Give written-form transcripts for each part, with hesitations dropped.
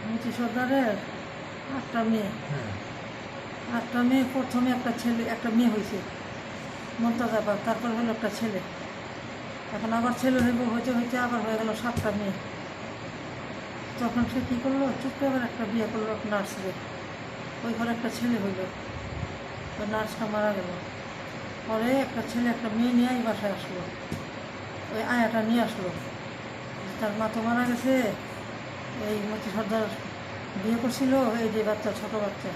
মুচি সর্দারের 8টা মেয়ে। হ্যাঁ 8টা মেয়ে, প্রথমে একটা ছেলে একটা মেয়ে হয়েছে মমতাজ আপা, তারপর হলো একটা ছেলে, এখন আবার ছেলে হইতে হইতে আবার হয়ে গেল 7টা মেয়ে। তখন সে কী করলো, চুপকে আবার একটা বিয়ে করলো নার্সরে। ওই ঘরে একটা ছেলে হইল, ওই নার্সটা মারা গেল। পরে একটা ছেলে একটা মেয়ে নিয়ে এই বাসায় আসলো, ওই আয়াটা নিয়ে আসলো। তার মা তো মারা গেছে, এই মতি সর্দার বিয়ে করছিল এই যে বাচ্চা, ছোট বাচ্চা,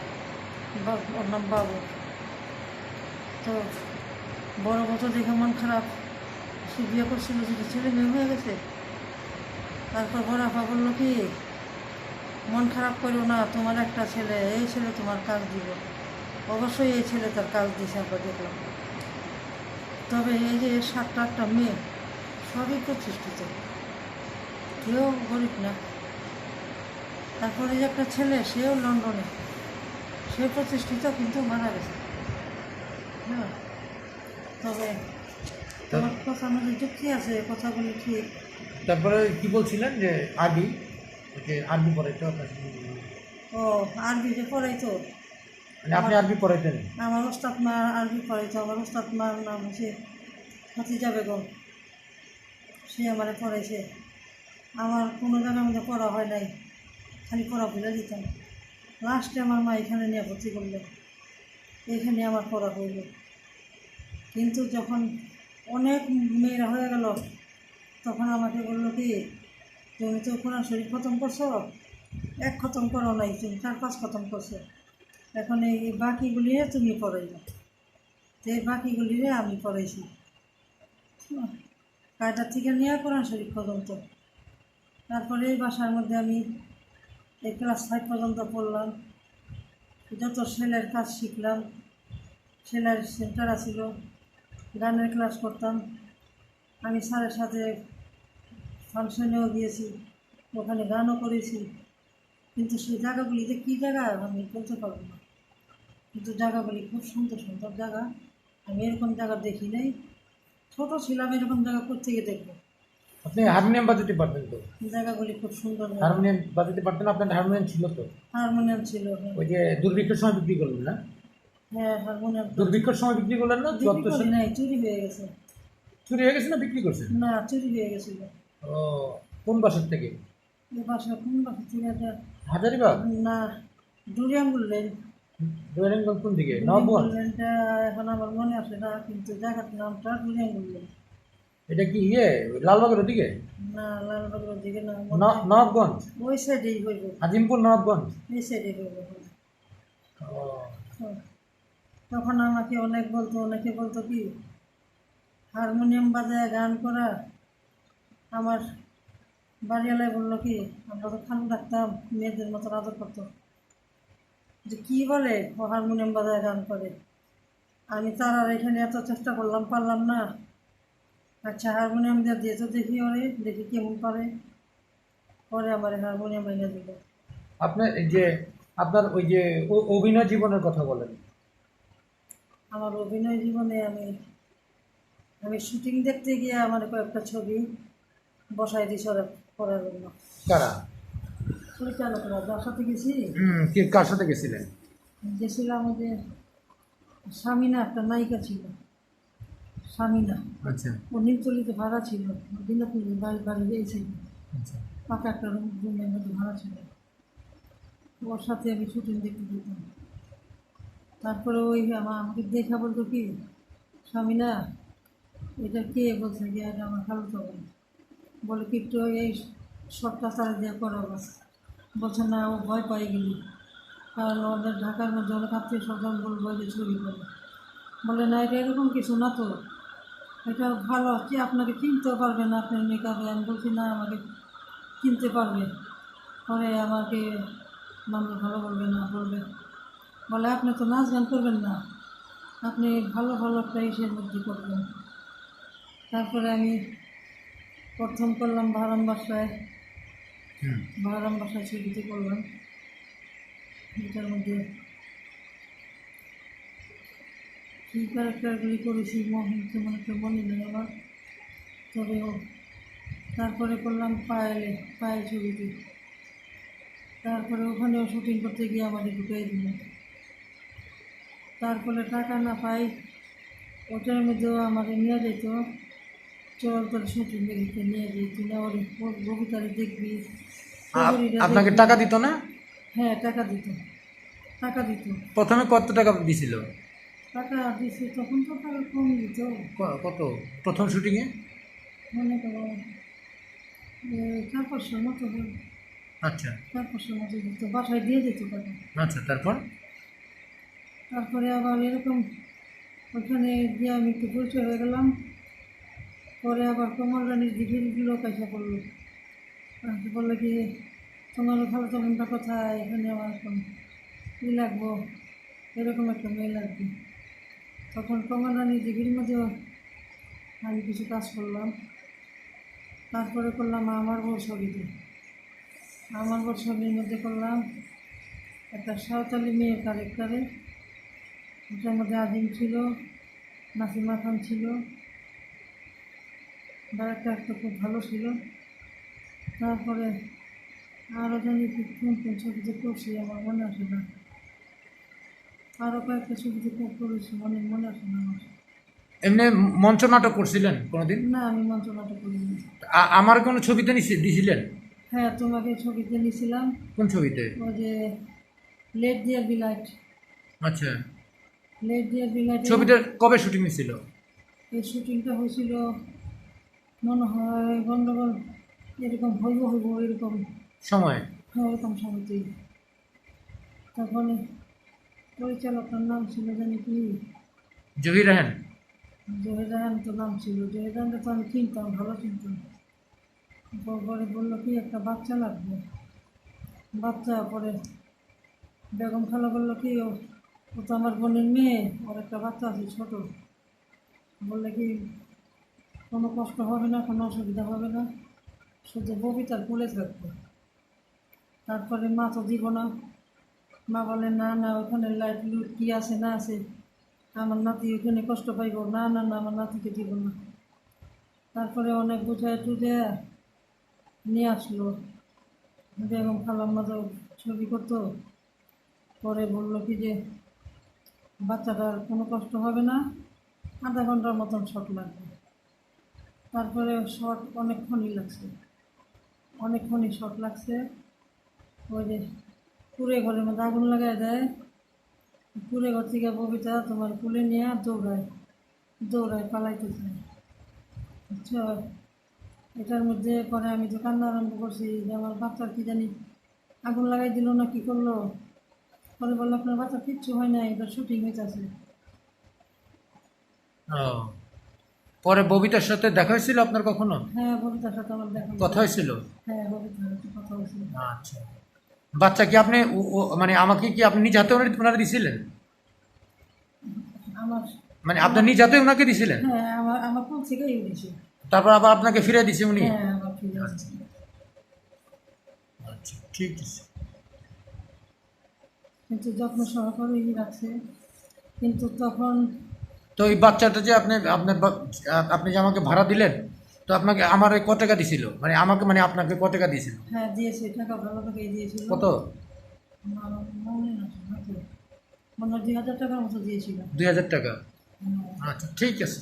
ওর নাম বাবু। তো বড় বছর দেখে মন খারাপ, সে বিয়ে করছিল যে ছেলে মেয়ে হয়ে গেছে। তারপর বড় আপা বললো কি, মন খারাপ করো না, তোমার একটা ছেলে, এই ছেলে তোমার কাজ দিব। অবশ্যই এই ছেলে তার কাজ দিয়েছে, আমরা দেখলাম। তবে এই যে 7টা মেয়ে সবই প্রতিষ্ঠিত, কেউ গরিব না। তারপরে যে একটা ছেলে, সেও লন্ডনে, সে প্রতিষ্ঠিত, কিন্তু মারা গেছে। হ্যাঁ, তবে তোমার কথার মধ্যে যুক্তি আছে, কথাগুলি ঠিক। তারপরে কি বলছিলেন যে আরবি, যে আরবি পড়াইতো ও আরবি যে পড়াইতো, মানে আপনি আরবি পড়াইতেন? আমার ওস্তাদ মা আরবি পড়াইতো। আমার ওস্তাদ মার নাম হচ্ছে হাতিজা বেগম, সে আমারে পড়াইছে। আমার কোনো জায়গার মধ্যে পড়া হয় নাই, খালি পড়া ভুলে দিতাম। লাস্টে আমার মা এখানে নিয়ে ভর্তি করলো, এইখানে আমার পড়া হইল। কিন্তু যখন অনেক মেয়েরা হয়ে গেল, তখন আমাকে বললো কি, তুমি তো কোরআন শরীফ খতম করছো, 1 খতম করো নাই, তুমি 4-5 খতম করছো, এখন এই বাকিগুলিরে তুমি পড়াইবে। তো এই বাকিগুলিরে আমি পড়াইছি, কায়দার থেকে নিয়ে কোরআন শরীফ পর্যন্ত। তারপরে এই বাসার মধ্যে আমি এই ক্লাস 5 পর্যন্ত পড়লাম, যত সেলাইয়ের কাজ শিখলাম। সেলাইয়ের সেন্টার ছিল, গানের ক্লাস করতাম আমি, স্যারের সাথে ফাংশনেও গিয়েছি, ওখানে গানও করেছি। কিন্তু সেই জায়গাগুলিতে কী জায়গা আমি বলতে পারবো না, কিন্তু জায়গাগুলি খুব সুন্দর সুন্দর জায়গা। আমি এরকম জায়গা দেখি নাই, ছোটো ছিলাম, এরকম জায়গা কোত্থেকে দেখবো। আপনি হারমোনিয়াম বাজাতে পারতেন তো? জায়গাগুলি খুব সুন্দর জায়গা। হারমোনিয়াম বাজাতে পারতেন? আপনার হারমোনিয়াম ছিল তো? হারমোনিয়াম ছিল, হ্যাঁ। ওই যে দুর্ভিক্ষের সময় বিক্রি করলেন না? হ্যাঁ, হারমোনিয়াম দুর্ভিক্ষের সময় বিক্রি করলেন না? বিক্রি করি নাই, চুরি হয়ে গেছে। চুরি হয়ে গেছে না বিক্রি করছেন? না, চুরি হয়ে গেছিলো। ও, কোন বাসার থেকে? এ বাসা কোন বাসা থেকে এটা? হাজারিবাগ না, ডুরিয়াম বললেন। দোয়ারেঙ্গল কোন দিকে? ডুরিয়াম নবগঞ্জ? বললেনটা এখন আমার মনে আসে না, কিন্তু জায়গার নামটা ডুরিয়াম বললেন। এটা কি লালবাগের দিকে? না, লালবাগের দিকে না, নবগঞ্জ? ওই সাইডেই হইব, আজিমপুর নবগঞ্জ? এই সাইডে হইব। ও, হ্যাঁ। তখন আমাকে অনেকে বলতো কি, হারমোনিয়াম বাজায় গান করা। আমার বাড়িওয়ালায় বললো কি, আমরা তো খালু ডাকতাম, মেয়েদের মতো আদর করতো, যে কী বলে ও হারমোনিয়াম বাজায় গান করে। আমি তার আর এখানে এত চেষ্টা করলাম, পারলাম না। আচ্ছা, হারমোনিয়াম দিয়ে তো দেখি, ওরে দেখি কেমন পারে। পরে আমার হারমোনিয়াম এনে দিল। আপনার এই যে আপনার ওই যে অভিনয় জীবনের কথা বলেন। আমার অভিনয় জীবনে আমি শুটিং দেখতে গিয়ে আমার কয়েকটা ছবি বসাই দিয়েছি ওরা করার জন্য। কারা? পরিচালকরা, যার সাথে গেছি, কার সাথে গেছিলেন? গেছিলাম ওই যে সামিনা, একটা নায়িকা ছিল, সামিনা। আচ্ছা ও নিমতলিতে ভাড়া ছিল, দিনাজপুর বাড়ি এই সাইডে আচ্ছা। পাকা একটা রুমের মধ্যে ভাড়া ছিল। ওর সাথে আমি শুটিং দেখতে যেতাম। তারপরে ওই আমাকে দেখা বলতো কি, সামিনা, এটা কে? বলছে যে এটা আমার খালুতো বোন। বলে কি, একটু এই সবটা তারা দিয়ে করাবো। বলছে না, ও ভয় পাই গেলি, কারণ ওদের ঢাকার মধ্যে অনেক আত্মীয় স্বজন বলবো যে চুরি করে। বলে না, এটা এরকম কিছু না তো, এটা ভালো, কি আপনাকে চিনতেও পারবে না আপনার মেকআপে। আমি বলছি না, আমাকে চিনতে পারবে। পরে আমাকে মানুষ ভালো বলবে না, বলে আপনি তো নাচ গান করবেন না, আপনি ভালো ভালো একটা ইসের মধ্যে করবেন। তারপরে আমি প্রথম করলাম বাহারাম বাসায়, বাহারাম বাসায় ছবিতে করলাম। এটার মধ্যে কী ক্যারেক্টারগুলি করেছি তেমন একটা মনে নেই আমার, তবে তারপরে করলাম পায়েল ছবিতে। তারপরে ওখানেও শুটিং করতে গিয়ে আমাদের ঢুকিয়ে দিল। তারপরে টাকা না পাই, ওটার মধ্যেও আমাকে নিয়ে যেত, চল তোর শুটিং দেখতে নিয়ে যেত না, ওর কবিতারে দেখবি, কবিরিরা আপনাকে দেখবি। টাকা দিত না? হ্যাঁ, টাকা দিত, টাকা দিত। প্রথমে কত টাকা দিছিল? টাকা দিছে তখন তো টাকা কম দিত, কত প্রথম শুটিংয়ে? মনে করো 400 মতো হয়। আচ্ছা 400 মতো দিত, বাসায় দিয়ে যেত টাকা। আচ্ছা, তারপর? তারপরে আবার এরকম ওখানে গিয়ে আমি একটু পরিচয় হয়ে গেলাম। পরে আবার কমল রানীর দিঘির লোক এসে পড়লো, বললো কি তোমার ভালো তখনটা কোথায়, এখানে আমার এখন কী লাগবো, এরকম একটা মেয়ে লাগবে। তখন কমল রানীর দিঘির মধ্যেও আমি কিছু কাজ করলাম। তারপরে করলাম আমার বউ ছবিতে, আমার বউ ছবির মধ্যে করলাম একটা সাঁওতালি মেয়ের ক্যারেক্টারে। ওটার মধ্যে আজিম ছিল, নাসিমা খান ছিল, ডাইরেক্টরটা খুব ভালো ছিল। তারপরে আরও জানি কি কোন কোন ছবিতে করছি আমার মনে আসে না, আরও কয়েকটা ছবিতে খুব করেছি, মনে আসে না আমার। এমনি মঞ্চ নাটক করছিলেন কোনোদিন? না, আমি মঞ্চ নাটক করিনি। আমার কোনো ছবিতে দিছিলেন? হ্যাঁ, তোমাকে ছবিতে নিয়েছিলাম, কোন ছবিতে? ওই যে লেট ডিয়ার বিলাইট। আচ্ছা, লেট ডিয়ার বিলাইট ছবিটার কবে শুটিং ছিল? এই শুটিংটা হয়েছিল মনে হয় গন্ডগোল এরকম হইব এরকম, সময়? হ্যাঁ এরকম সময়তেই। তখন পরিচালকের নাম ছিল জানি কি, জহির রায়হান। জহির রায়হান তো নাম ছিল। জহির রায়হানটা তো আমি চিনতাম, ভালো চিনতাম। পরে বললো কি একটা বাচ্চা লাগবে, বাচ্চা। পরে বেগম খালা বললো কি ও তো আমার বোনের মেয়ে, ওর একটা বাচ্চা আছে ছোটো, বললে কি কোনো কষ্ট হবে না, কোনো অসুবিধা হবে না, শুধু ববিতার কোলে থাকবে। তারপরে মা তো দিব না, মা বলে না না ওখানে লাইট লুট কী আছে না আছে, আমার নাতি ওখানে কষ্ট পাইব, না না না আমার নাতিকে দিব না। তারপরে অনেক বুঝায় টুঝে নিয়ে আসলো, বেগম খালাম্মা তো ছবি করতো। পরে বললো কি যে বাচ্চাটার কোনো কষ্ট হবে না, আধা ঘন্টার মতন শট লাগবে। তারপরে শট অনেকক্ষণই লাগছে, অনেকক্ষণই শট লাগছে। ওই যে কুড়ে ঘরের মধ্যে আগুন লাগাই দেয়, কুড়ে ঘর থেকে ববিতা তোমার কুলে নিয়ে দৌড়ায় পালাইতে চায়, বুঝছো। এটার মধ্যে পরে আমি তো কান্না আরম্ভ করছি যে আমার বাচ্চার কি জানি আগুন লাগাই দিল না কি করলো। পরে বললো আপনার বাচ্চা কিচ্ছু হয় না, এটা শুটিং হইতেছে। ও, পরে ববিতার সাথে দেখা হয়েছিল আপনার কখনো? হ্যাঁ, ববিতার সাথে আমার দেখা কথা হয়েছিল? হ্যাঁ, ববিতার সাথে কথা হয়েছিল। আচ্ছা, বাচ্চা কি আপনি মানে আমাকে কি আপনি নিজ হাতে ওনারা দিছিলেন? আমার মানে আপনার নিজ হাতে ওনাকে দিছিলেন? হ্যাঁ, আমার কোন থেকেই উঠেছে। তারপর আবার আপনাকে ফিরে দিছে উনি? হ্যাঁ, আমার ফিরে আসছে। আচ্ছা, ঠিক আছে। কিন্তু যত্ন সহকারেই রাখছে, কিন্তু তখন তো এই বাচ্চাটা যে আপনি যে আমাকে ভাড়া দিলেন, তো আপনাকে আমার কত টাকা দিছিল, মানে আমাকে মানে আপনাকে কত টাকা দিয়েছিল? হ্যাঁ দিয়েছে, টাকা ভালো টাকাই দিয়েছিল। কত? আমার মনে আছে হয়তো, মনে হয় 2000 টাকার মতো দিয়েছিল। 2000 টাকা? হ্যাঁ। আচ্ছা, ঠিক আছে।